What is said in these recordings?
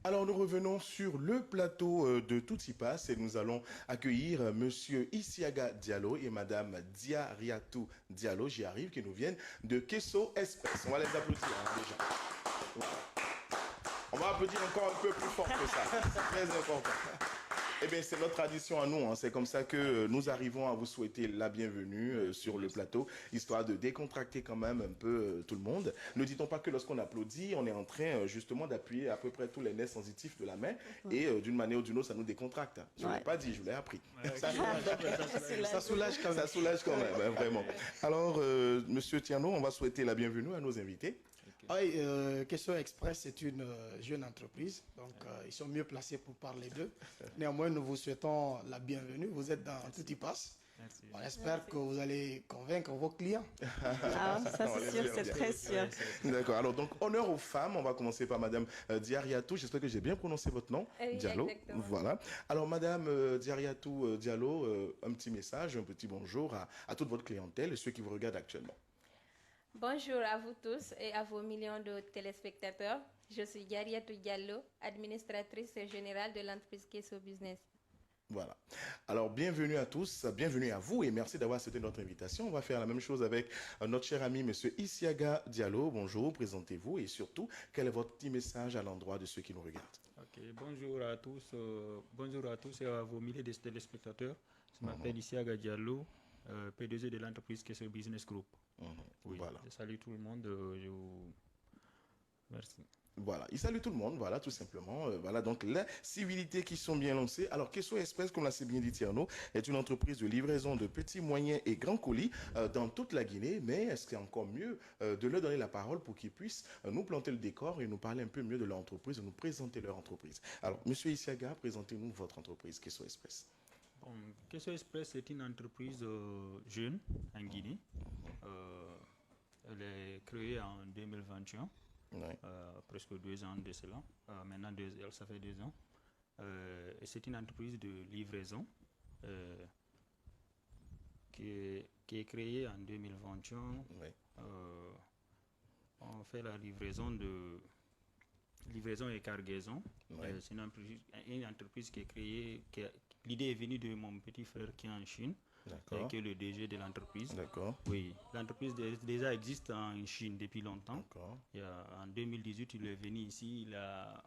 Alors nous revenons sur le plateau de Tout y passe et nous allons accueillir Monsieur Isiaga Diallo et Madame Diariatou Diallo, j'y arrive, qui nous viennent de Kesso Express. On va les applaudir déjà. Voilà. On va applaudir encore un peu plus fort que ça. C'est très important. Eh bien, c'est notre tradition à nous. Hein. C'est comme ça que nous arrivons à vous souhaiter la bienvenue sur le plateau, histoire de décontracter quand même un peu tout le monde. Ne dit-on pas que lorsqu'on applaudit, on est en train justement d'appuyer à peu près tous les nerfs sensitifs de la main et d'une manière ou d'une autre, ça nous décontracte. Je ne l'ai pas dit, je l'ai appris. Ça soulage quand même, hein, vraiment. Alors, Monsieur Tiano, on va souhaiter la bienvenue à nos invités. Oui, Kesso Express est une jeune entreprise, donc ils sont mieux placés pour parler d'eux. Néanmoins, nous vous souhaitons la bienvenue. Vous êtes dans Tout y passe. Merci. On espère que vous allez convaincre vos clients. Ah, ça c'est sûr, c'est très sûr. D'accord, alors donc honneur aux femmes, on va commencer par Madame Diariatou, j'espère que j'ai bien prononcé votre nom, Oui, Diallo. exactement. Voilà. Alors Madame Diariatou Diallo, un petit message, un petit bonjour à toute votre clientèle et ceux qui vous regardent actuellement. Bonjour à vous tous et à vos millions de téléspectateurs. Je suis Diariatou Diallo, administratrice générale de l'entreprise Kesso Business. Voilà. Alors, bienvenue à tous, bienvenue à vous et merci d'avoir accepté notre invitation. On va faire la même chose avec notre cher ami, Monsieur Isiaga Diallo. Bonjour, présentez-vous et surtout, quel est votre petit message à l'endroit de ceux qui nous regardent? Ok, bonjour à tous et à vos milliers de téléspectateurs. Je m'appelle Isiaga Diallo, PDG de l'entreprise Kesso Business Group. Oui, voilà. Je salue tout le monde. Merci. Voilà, il salue tout le monde, voilà, tout simplement. Voilà, donc les civilités qui sont bien lancées. Alors, Kesso Express, comme l'a si bien dit Tierno, est une entreprise de livraison de petits, moyens et grands colis dans toute la Guinée. Mais est-ce qu'il est encore mieux de leur donner la parole pour qu'ils puissent nous planter le décor et nous parler un peu mieux de leur entreprise, nous présenter leur entreprise. Alors, Monsieur Isiaga, présentez-nous votre entreprise, Kesso Express. Bon, Kesso Express est une entreprise jeune en Guinée. Elle est créée en 2021. Oui. Presque 2 ans de cela. Maintenant, ça fait 2 ans. Et c'est une entreprise de livraison qui est créée en 2021. Oui. On fait la livraison et cargaison. Oui. C'est une entreprise qui est créée. L'idée est venue de mon petit frère qui est en Chine. Qui est le DG de l'entreprise. D'accord. Oui, l'entreprise déjà existe en Chine depuis longtemps. D'accord. En 2018, il est venu ici, il a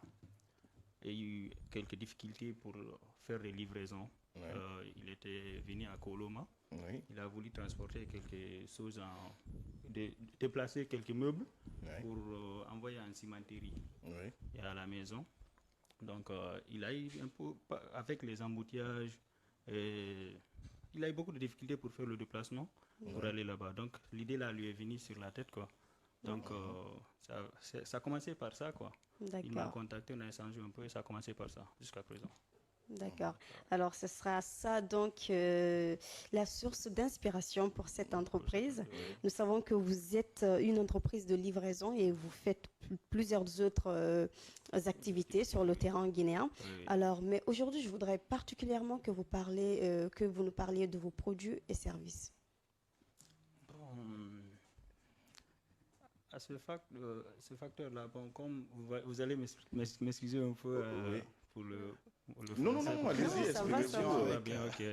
eu quelques difficultés pour faire les livraisons. Oui. Il était venu à Koloma. Oui. Il a voulu transporter quelque chose, déplacer quelques meubles pour envoyer en cimenterie à la maison. Donc, il a eu un peu, avec les embouteillages, il a eu beaucoup de difficultés pour faire le déplacement, pour aller là-bas. Donc, l'idée là lui est venue sur la tête, quoi. Donc, ça a commencé par ça, quoi. Il m'a contacté, on a échangé un peu et ça a commencé par ça, jusqu'à présent. D'accord. Alors, ce sera ça, donc, la source d'inspiration pour cette entreprise. Nous savons que vous êtes une entreprise de livraison et vous faites plusieurs autres activités sur le terrain guinéen. Oui. Alors, mais aujourd'hui, je voudrais particulièrement que vous nous parliez de vos produits et services. Bon, à ce facteur-là, bon, comme vous allez m'excuser un peu pour le Non, allez-y, expliquez-vous.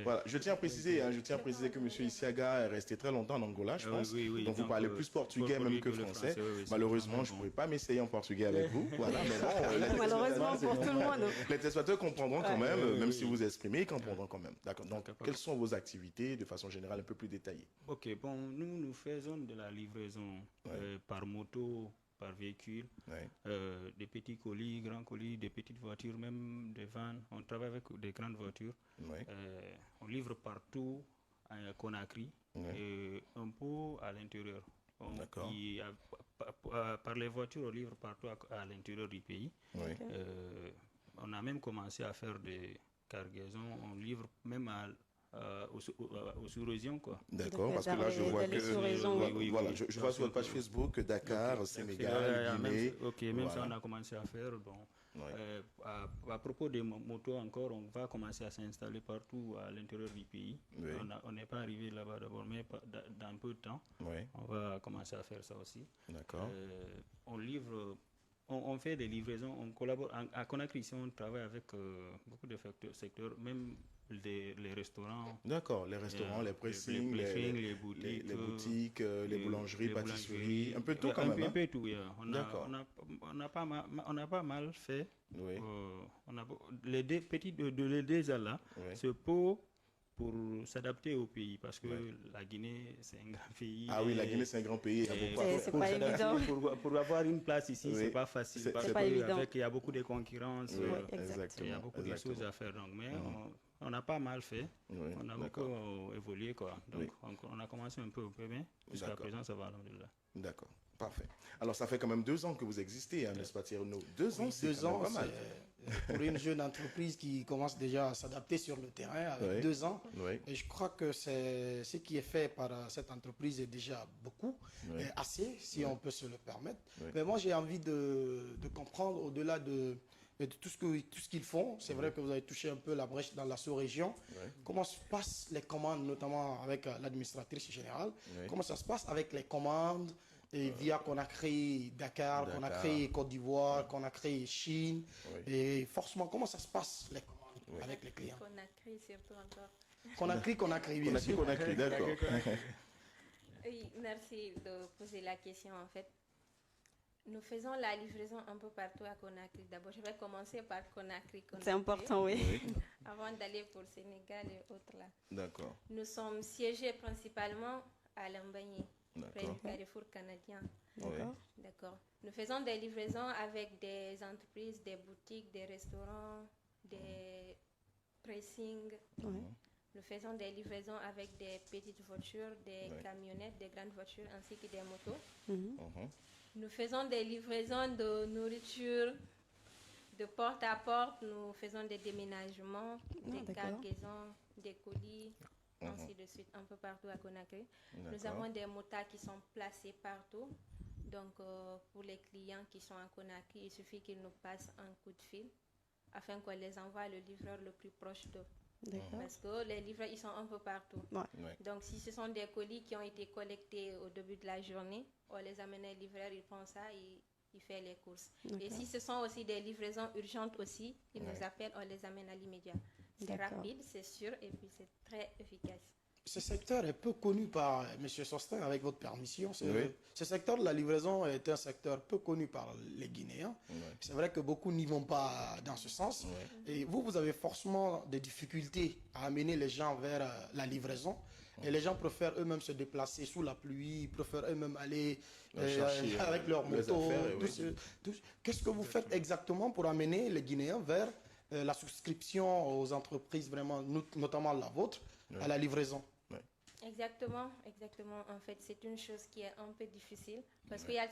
Voilà, je tiens à préciser que M. Isiaga est resté très longtemps en Angola, je pense. Donc vous parlez plus portugais même que français. Malheureusement, je ne pourrais pas m'essayer en portugais avec vous. Voilà, mais bon, malheureusement pour tout le monde. Les téléspectateurs comprendront quand même, même si vous exprimez, ils comprendront quand même. D'accord. Donc, quelles sont vos activités de façon générale un peu plus détaillée? Ok, bon, nous faisons de la livraison par moto, par véhicule, des petits colis, grands colis, des petites voitures, même des vannes. On travaille avec des grandes voitures. On livre partout à Conakry et un peu à l'intérieur. Par les voitures, on livre partout à l'intérieur du pays. On a même commencé à faire des cargaisons. On livre même aux sous-régions, quoi. D'accord, parce que là, je vois que... Voilà, je vois sur votre page Facebook Dakar, Sénégal, Guinée... Ok, même ça, on a commencé à faire. Bon. À propos des motos encore, on va commencer à s'installer partout à l'intérieur du pays. On n'est pas arrivé là-bas d'abord, mais dans un peu de temps, on va commencer à faire ça aussi. D'accord. On livre on fait des livraisons, on collabore. À Conakry, ici, on travaille avec beaucoup de secteurs, même les restaurants. D'accord, les restaurants, les pressings, les boutiques, les boulangeries, pâtisseries, un peu tout quand même. Un peu tout, yeah. On a pas mal fait. Oui. Les deux là, c'est pour s'adapter au pays, parce que la Guinée, c'est un grand pays. Ah oui, la Guinée, c'est un grand pays. C'est pas évident. Pour avoir une place ici, c'est pas facile. C'est pas évident. Il y a beaucoup de concurrence. Exactement. Il y a beaucoup de choses à faire. Donc, mais on a pas mal fait. On a beaucoup évolué, quoi. Donc, on a commencé un peu, mais jusqu'à présent, ça va, alhamdoulilah. D'accord, parfait. Alors, ça fait quand même 2 ans que vous existez, hein, n'est-ce pas, Thierno? 2 ans, c'est 2 ans, pas mal. Pour une jeune entreprise qui commence déjà à s'adapter sur le terrain avec 2 ans. Et je crois que ce qui est fait par cette entreprise est déjà beaucoup, assez, si on peut se le permettre. Mais moi, j'ai envie de comprendre au-delà de tout ce qu'ils font. C'est vrai que vous avez touché un peu la brèche dans la sous-région. Comment se passent les commandes, notamment avec l'administratrice générale? Comment ça se passe avec les commandes via Conakry, Dakar, Conakry, Côte d'Ivoire, Conakry, Chine? Et forcément, comment ça se passe les commandes avec les clients? Conakry surtout encore. Conakry, bien sûr. Conakry, d'accord. Oui, merci de poser la question en fait. Nous faisons la livraison un peu partout à Conakry. D'abord, je vais commencer par Conakry. C'est important, oui. Avant d'aller pour Sénégal et autres là. D'accord. Nous sommes siégés principalement à Lambagny, près du Carrefour canadien. D'accord. Nous faisons des livraisons avec des entreprises, des boutiques, des restaurants, des pressings. Nous faisons des livraisons avec des petites voitures, des camionnettes, des grandes voitures ainsi que des motos. Nous faisons des livraisons de nourriture de porte à porte. Nous faisons des déménagements, des cargaisons, des colis, ainsi de suite, un peu partout à Conakry. Nous avons des motards qui sont placés partout. Donc, pour les clients qui sont à Conakry, il suffit qu'ils nous passent un coup de fil afin qu'on les envoie le livreur le plus proche d'eux. Parce que les livreurs, ils sont un peu partout. Donc, si ce sont des colis qui ont été collectés au début de la journée, on les amène au livreur, il prend ça, il fait les courses. Et si ce sont aussi des livraisons urgentes aussi, ils nous appellent, on les amène à l'immédiat. C'est rapide, c'est sûr, et puis c'est très efficace. Ce secteur est peu connu par M. Sostin, avec votre permission. Ce secteur de la livraison est un secteur peu connu par les Guinéens. C'est vrai que beaucoup n'y vont pas dans ce sens. Et vous avez forcément des difficultés à amener les gens vers la livraison. Et les gens préfèrent eux-mêmes se déplacer sous la pluie, préfèrent eux-mêmes aller avec leur moto. Qu'est-ce que vous faites exactement pour amener les Guinéens vers la souscription aux entreprises, vraiment, notamment la vôtre, à la livraison? Exactement. En fait, c'est une chose qui est un peu difficile parce qu'il y a